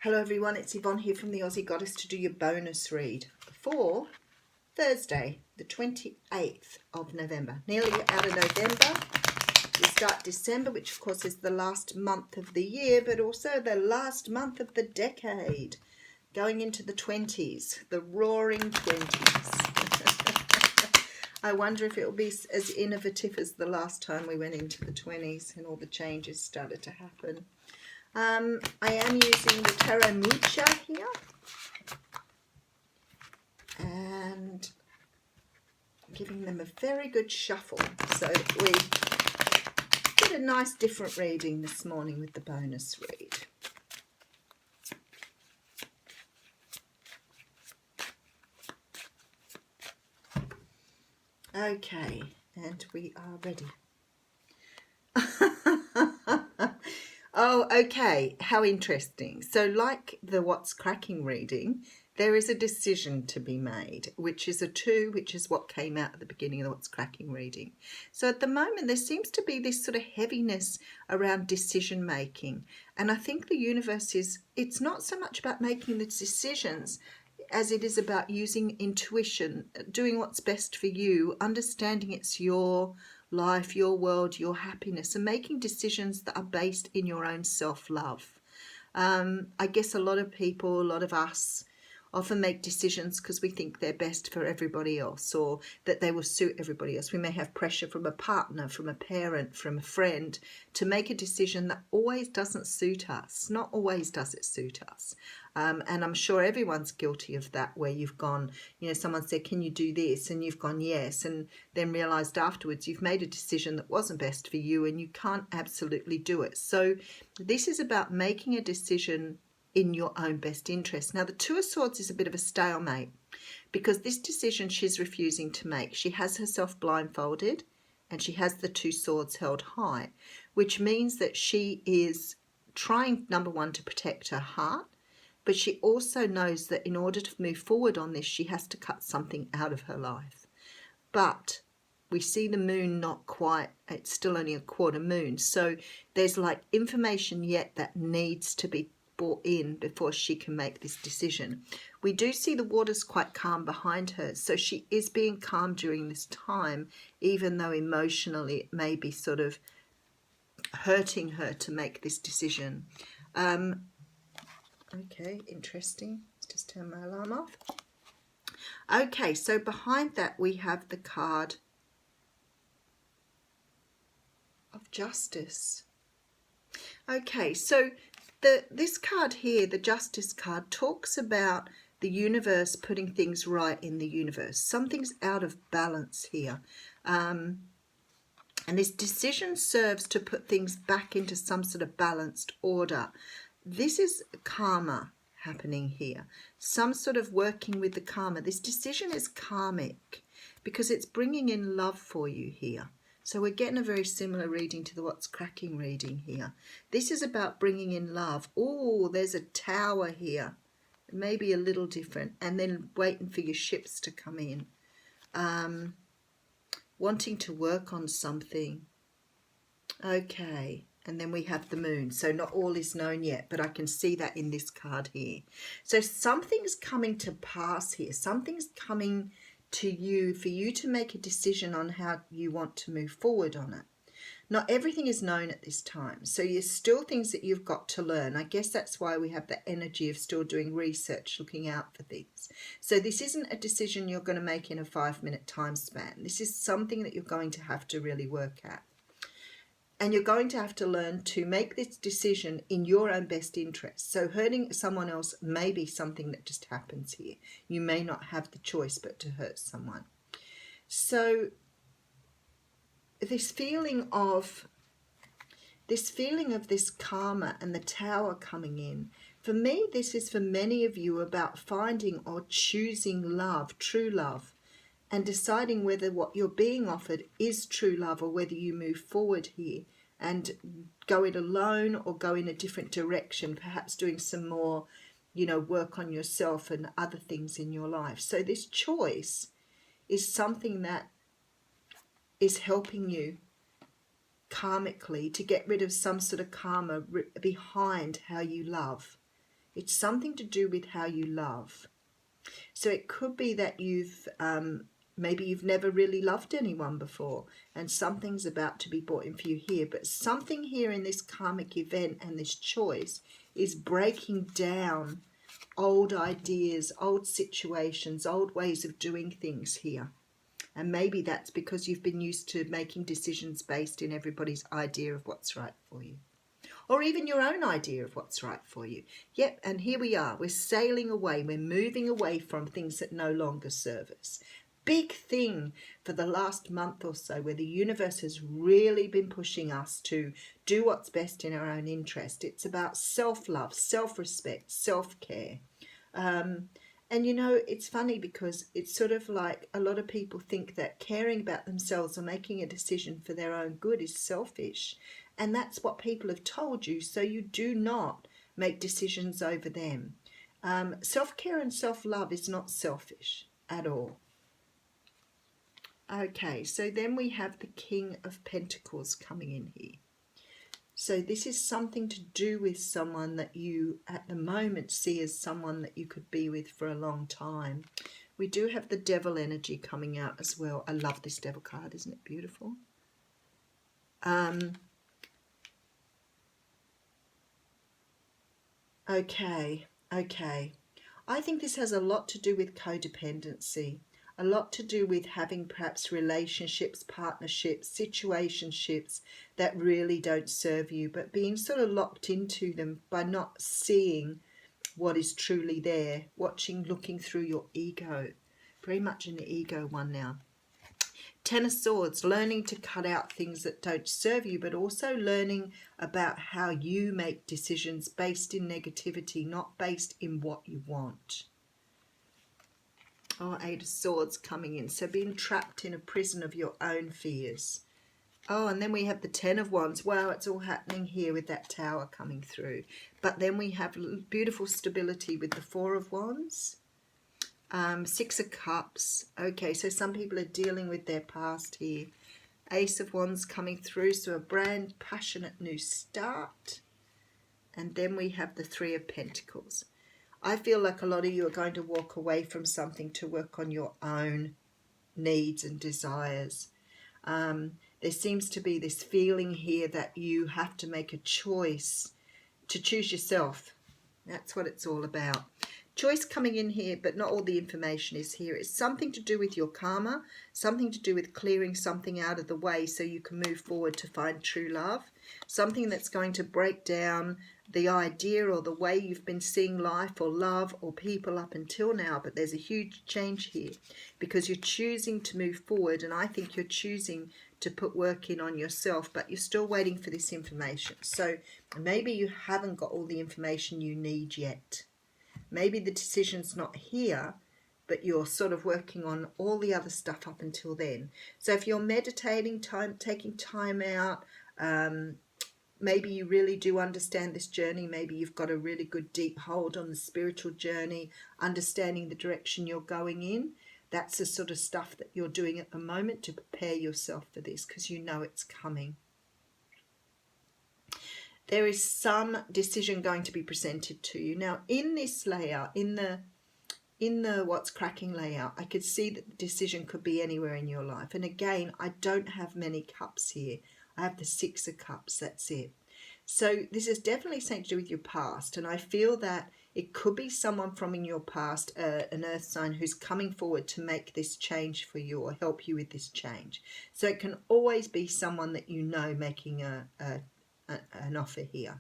Hello everyone, it's Yvonne here from the Aussie Goddess to do your bonus read for Thursday, the 28th of November. Nearly out of November. We start December, which of course is the last month of the year, but also the last month of the decade. Going into the 20s, the roaring 20s. I wonder if it will be as innovative as the last time we went into the 20s and all the changes started to happen. I am using the Tarot Mucha here and giving them a very good shuffle so that we get a nice different reading this morning with the bonus read. Okay, and we are ready. Oh, okay. How interesting. So like the What's Cracking reading, there is a decision to be made, which is a 2, which is what came out at the beginning of the What's Cracking reading. So at the moment, there seems to be this sort of heaviness around decision making. And I think the universe it's not so much about making the decisions as it is about using intuition, doing what's best for you, understanding it's your life, your world, your happiness, and making decisions that are based in your own self-love. I guess a lot of people, a lot of us often make decisions because we think they're best for everybody else or that they will suit everybody else. We may have pressure from a partner, from a parent, from a friend to make a decision that always doesn't suit us. Not always does it suit us. And I'm sure everyone's guilty of that, where you've gone, someone said, can you do this? And you've gone, yes. And then realized afterwards you've made a decision that wasn't best for you and you can't absolutely do it. So this is about making a decision in your own best interest. Now, the Two of Swords is a bit of a stalemate because this decision she's refusing to make. She has herself blindfolded and she has the 2 swords held high, which means that she is trying, number one, to protect her heart, but she also knows that in order to move forward on this, she has to cut something out of her life. But we see the moon not quite, it's still only a quarter moon. So there's like information yet that needs to be brought in before she can make this decision. We do see the waters quite calm behind her, so she is being calm during this time, even though emotionally it may be sort of hurting her to make this decision. Okay, interesting. Let's just turn my alarm off. Okay, so behind that we have the card of Justice. Okay, so this card here, the Justice card, talks about the universe putting things right in the universe. Something's out of balance here. And this decision serves to put things back into some sort of balanced order. This is karma happening here. Some sort of working with the karma. This decision is karmic because it's bringing in love for you here. So we're getting a very similar reading to the What's Cracking reading here. This is about bringing in love. Oh, there's a tower here. Maybe a little different. And then waiting for your ships to come in. Wanting to work on something. Okay. And then we have the moon. So not all is known yet, but I can see that in this card here. So something's coming to pass here. Something's coming to you for you to make a decision on how you want to move forward on it. Not everything is known at this time, so there's still things that you've got to learn. I guess that's why we have the energy of still doing research, looking out for things. So this isn't a decision you're going to make in a 5-minute time span. This is something that you're going to have to really work at. And you're going to have to learn to make this decision in your own best interest. So hurting someone else may be something that just happens here. You may not have the choice but to hurt someone. So this feeling of this karma and the tower coming in, for me, this is for many of you about finding or choosing love, true love, and deciding whether what you're being offered is true love or whether you move forward here and go it alone or go in a different direction, perhaps doing some more, work on yourself and other things in your life. So this choice is something that is helping you karmically to get rid of some sort of karma behind how you love. It's something to do with how you love. So it could be that maybe you've never really loved anyone before, and something's about to be brought in for you here. But something here in this karmic event and this choice is breaking down old ideas, old situations, old ways of doing things here. And maybe that's because you've been used to making decisions based in everybody's idea of what's right for you, or even your own idea of what's right for you. Yep, and here we are. We're sailing away. We're moving away from things that no longer serve us. Big thing for the last month or so, where the universe has really been pushing us to do what's best in our own interest. It's about self-love, self-respect, self-care. And you know, it's funny because it's sort of like a lot of people think that caring about themselves or making a decision for their own good is selfish. And that's what people have told you. So you do not make decisions over them. Self-care and self-love is not selfish at all. Okay, so then we have the King of Pentacles coming in here. So this is something to do with someone that you at the moment see as someone that you could be with for a long time. We do have the Devil energy coming out as well. I love this Devil card, isn't it beautiful? Okay. I think this has a lot to do with codependency. A lot to do with having perhaps relationships, partnerships, situationships that really don't serve you, but being sort of locked into them by not seeing what is truly there, looking through your ego. Very much in the ego one now. Ten of Swords, learning to cut out things that don't serve you, but also learning about how you make decisions based in negativity, not based in what you want. Oh, Eight of Swords coming in. So being trapped in a prison of your own fears. Oh, and then we have the Ten of Wands. Wow, it's all happening here with that Tower coming through. But then we have beautiful stability with the Four of Wands. Six of Cups. Okay, so some people are dealing with their past here. Ace of Wands coming through. So a brand passionate new start. And then we have the Three of Pentacles. I feel like a lot of you are going to walk away from something to work on your own needs and desires. There seems to be this feeling here that you have to make a choice to choose yourself. That's what it's all about. Choice coming in here, but not all the information is here. It's something to do with your karma, something to do with clearing something out of the way so you can move forward to find true love. Something that's going to break down the idea or the way you've been seeing life or love or people up until now. But there's a huge change here because you're choosing to move forward, and I think you're choosing to put work in on yourself, but you're still waiting for this information. So maybe you haven't got all the information you need yet. Maybe the decision's not here, but you're sort of working on all the other stuff up until then. So if you're meditating, taking time out, maybe you really do understand this journey. Maybe you've got a really good deep hold on the spiritual journey, understanding the direction you're going in. That's the sort of stuff that you're doing at the moment to prepare yourself for this because you know it's coming. There is some decision going to be presented to you. Now, in this layout, in the What's Cracking layout, I could see that the decision could be anywhere in your life. And again, I don't have many cups here. I have the Six of Cups, that's it. So this is definitely something to do with your past. And I feel that it could be someone from in your past, an earth sign, who's coming forward to make this change for you or help you with this change. So it can always be someone that you know making an offer here.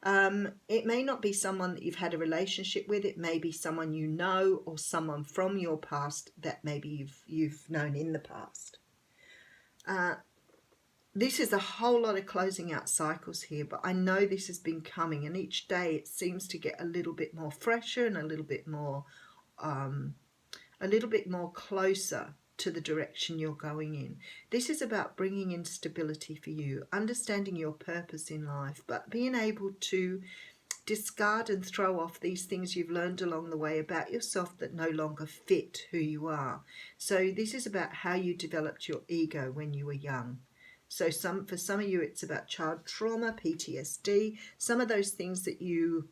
It may not be someone that you've had a relationship with. It may be someone you know or someone from your past that maybe you've known in the past. This is a whole lot of closing out cycles here, but I know this has been coming, and each day it seems to get a little bit more fresher and a little bit more closer to the direction you're going in. This is about bringing in stability for you, understanding your purpose in life, but being able to discard and throw off these things you've learned along the way about yourself that no longer fit who you are. So this is about how you developed your ego when you were young. So for some of you, it's about child trauma, PTSD, some of those things that you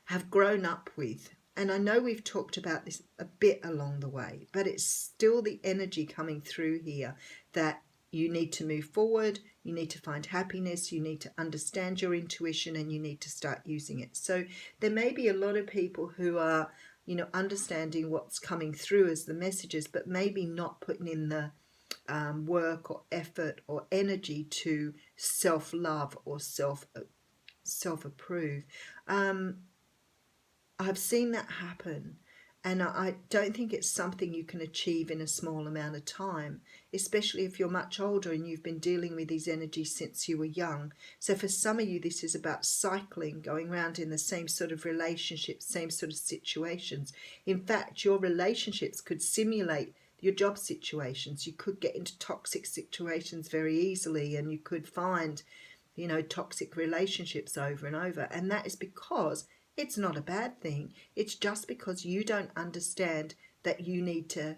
have grown up with. And I know we've talked about this a bit along the way, but it's still the energy coming through here that you need to move forward, you need to find happiness, you need to understand your intuition, and you need to start using it. So there may be a lot of people who are, understanding what's coming through as the messages, but maybe not putting in the work or effort or energy to self-love or self-approve. I've seen that happen, and I don't think it's something you can achieve in a small amount of time, especially if you're much older and you've been dealing with these energies since you were young. So for some of you, this is about cycling, going around in the same sort of relationships, same sort of situations. In fact, your relationships could simulate your job situations. You could get into toxic situations very easily, and you could find, toxic relationships over and over. And that is because it's not a bad thing. It's just because you don't understand that you need to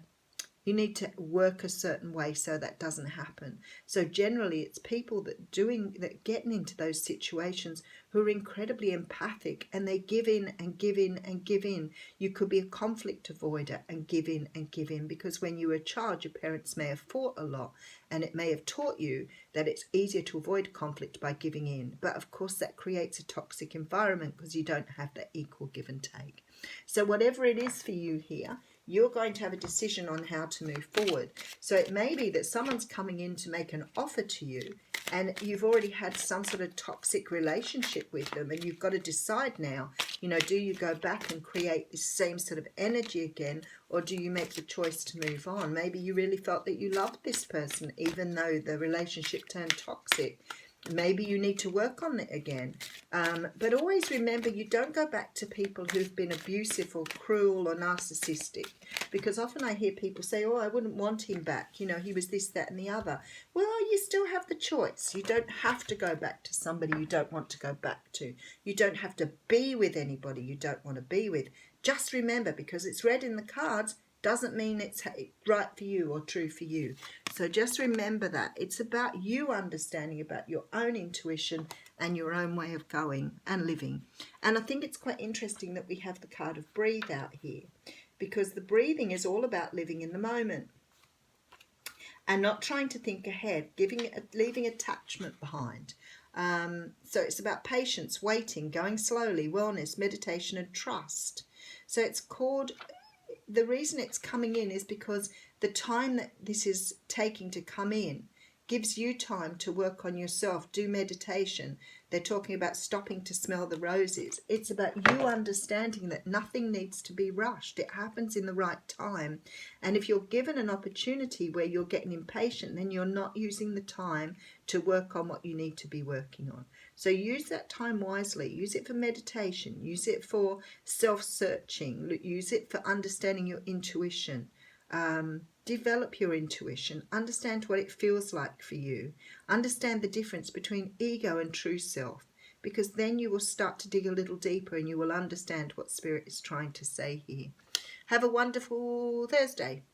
work a certain way so that doesn't happen. So generally it's people that getting into those situations who are incredibly empathic, and they give in and give in and give in. You could be a conflict avoider and give in and give in, because when you were a child, your parents may have fought a lot, and it may have taught you that it's easier to avoid conflict by giving in. But of course that creates a toxic environment because you don't have that equal give and take. So whatever it is for you here, you're going to have a decision on how to move forward. So it may be that someone's coming in to make an offer to you, and you've already had some sort of toxic relationship with them, and you've got to decide now, do you go back and create the same sort of energy again, or do you make the choice to move on? Maybe you really felt that you loved this person even though the relationship turned toxic. Maybe you need to work on it again. But always remember, you don't go back to people who've been abusive or cruel or narcissistic, because often I hear people say, oh, I wouldn't want him back. He was this, that, and the other. Well, you still have the choice. You don't have to go back to somebody you don't want to go back to. You don't have to be with anybody you don't want to be with. Just remember, because it's read in the cards, doesn't mean it's right for you or true for you. So just remember that. It's about you understanding about your own intuition and your own way of going and living. And I think it's quite interesting that we have the card of breathe out here, because the breathing is all about living in the moment and not trying to think ahead, leaving attachment behind. So it's about patience, waiting, going slowly, wellness, meditation, and trust. So it's called... The reason it's coming in is because the time that this is taking to come in gives you time to work on yourself, do meditation. They're talking about stopping to smell the roses. It's about you understanding that nothing needs to be rushed. It happens in the right time. And if you're given an opportunity where you're getting impatient, then you're not using the time to work on what you need to be working on. So use that time wisely. Use it for meditation. Use it for self-searching. Use it for understanding your intuition. Develop your intuition. Understand what it feels like for you. Understand the difference between ego and true self, because then you will start to dig a little deeper and you will understand what Spirit is trying to say here. Have a wonderful Thursday.